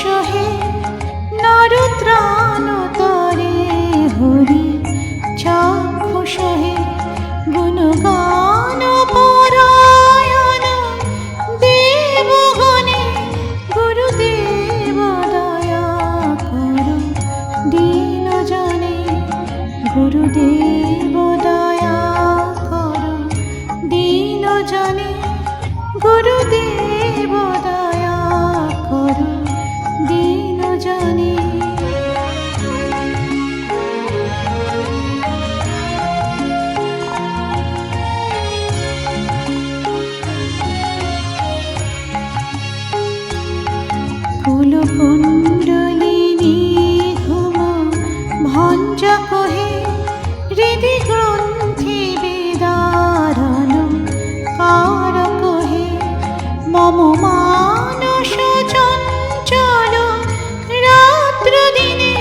সহে নরত্রাণ তরে হরি চক্ষু সহে গুণগান পরায়ণ দেবগণে গুরুদেব দয়া করো দীন জনে গুরুদেব দয়া করো দীন জনে গুরুদেব দয়া করো দীন জনে। কুলকুণ্ডলিনী ঘুম ভঞ্জ কহে হৃদি গ্রন্থি বিদারণ কার কহে মম মানস চঞ্চল রাত্র দিনে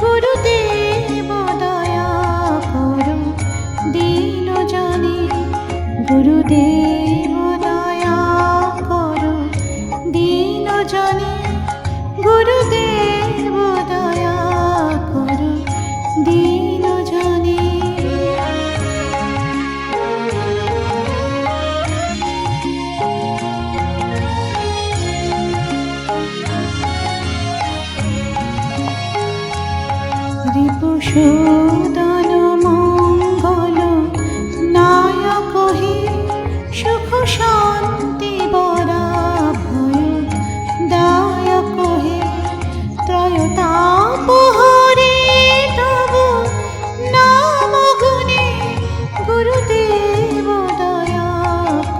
গুরুদেব দয়া করো দীন জনে গুরুদেব দয়া করো দীন জনে গুরুদেব দয়া করো দীন জনে। রিপুসূদন মঙ্গল নায়ক হে সুখ শান্তি বরা ভয় দায়ক হে ত্রয়তাপ হরে তব নাম গুণে গুরুদেব দয়া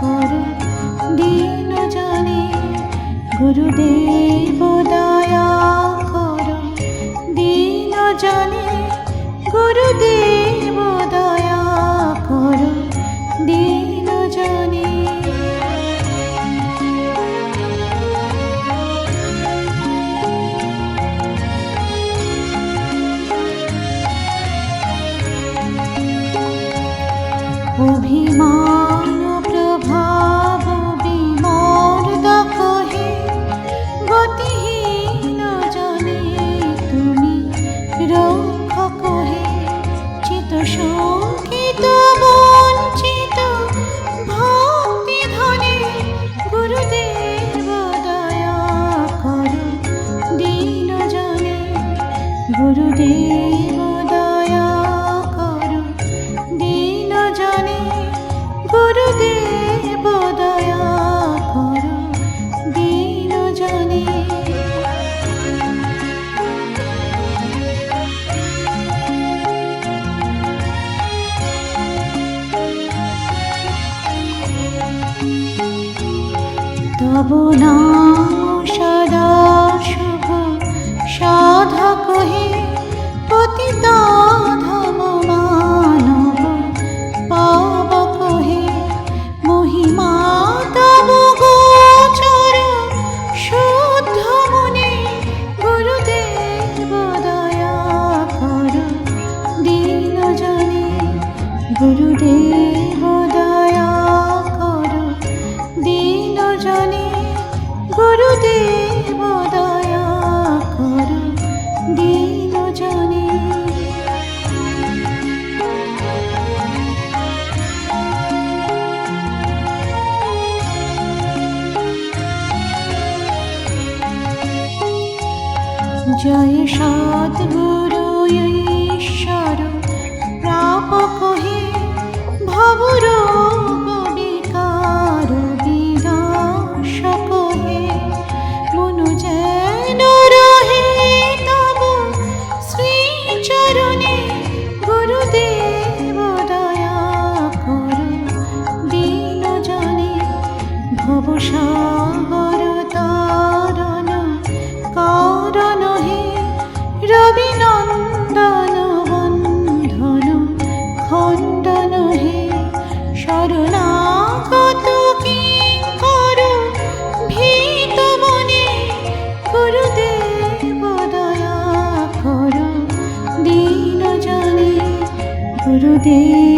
করো দীন জনে গুরুদেব দয়া করো দীন জনে গুরুদেব দয়া করো দীন জনে। অভিমান প্রভাব বিমর্দক হে গতিহীন জনে তুমি রক্ষক হে চিত শঙ্কিত বঞ্চিত ভক্তি ধনে গুরুদেব দয়া করো দীন জনে গুরুদেব দয়া করো দীন জনে গুরুদেব দয়া করো দীন জনে। তব নাম সদা শুভ সাধক হে পতিত ধম মানব পাবক হে মহিমা তব গোচর শুদ্ধ মনে গুরুদেব দয়া করো দীন জনে গুরুদেব দয়া করো দীন জনে গুরুদেব দয়া করো দীন জনে। জয় সদ্গুরু ঈশ্বর প্রাপক হে ভবরোগ বিকার বিনাশক হে মনু যেন রহে তব শ্রীচরণে গুরুদেব দয়া করো দীন জনে ভবসাগর তারণ কারণ হে রবিনন্দন বন্ধন খণ্ডন হে শরণাগত কিঙ্কর ভীত মনে গুরুদেব দয়া করো দীন জনে গুরুদেব